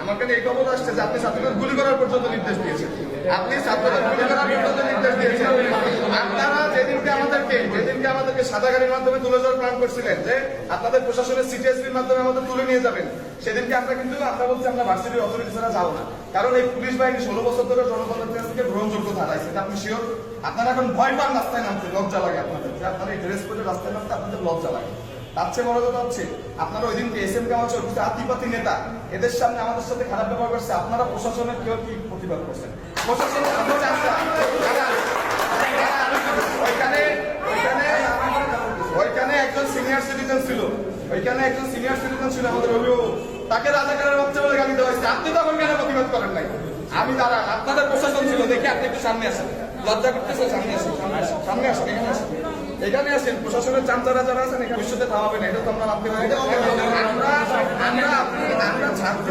আমার কাছে এই খবর আসছে যে আপনি ছাত্রদের গুলি করার পর্যন্ত নির্দেশ দিয়েছেন। আপনি ছাত্রদের গুলি করার পর্যন্ত নির্দেশ দিয়েছেন। আপনারা যেদিনকে আমাদেরকে সাদা গাড়ির মাধ্যমে তুলে যাওয়ার প্ল্যান করছিলেন যে আপনাদের প্রশাসনের সিটিএসপির মাধ্যমে আমাদের তুলে নিয়ে যাবেন, সেদিনকে আমরা বলছি আমরা ভার্সিটির অথরিটি ছাড়া যাবো না। কারণ এই পুলিশ বাহিনী 16 বছর ধরে জনগণের কাছ থেকে গ্রহণযোগ্য ধারাইছে, এটা আপনি শিওর? আপনারা এখন ভয় পান রাস্তায় নামতে, লজ্জা লাগে আপনাদের যে আপনারা এই ড্রেস পরে রাস্তায় নামতে আপনাদের লজ্জা লাগে। তার চেয়ে বড় কথা হচ্ছে আপনারা ওই দিনকে এস এম কামাল আতিপাতি নেতা এদের সামনে আমাদের সাথে খারাপ ব্যবহার করছে, আপনারা প্রশাসনের কেউ কি প্রতিবাদ করছেন? প্রশাসন ওইখানে একজন সিনিয়র সিটিজেন ছিল আমাদের অভিভাবক, তাকে রাজাকারের বাচ্চা বলে গালি দেওয়া হয়েছে। আপনি তখন কেন প্রতিবাদ করেন নাই? আমি দাঁড়ান, আপনাদের প্রশাসন ছিল, দেখি আপনি একটু সামনে আসেন। লজ্জা করতেছে, সামনে আসেন, এখানে আসেন। প্রশাসনের চামচারা যারা আছেন এখানে ভবিষ্যতে থামাবেন, এটা তো আমরা ভাবতে পারি। আমরা ছাত্র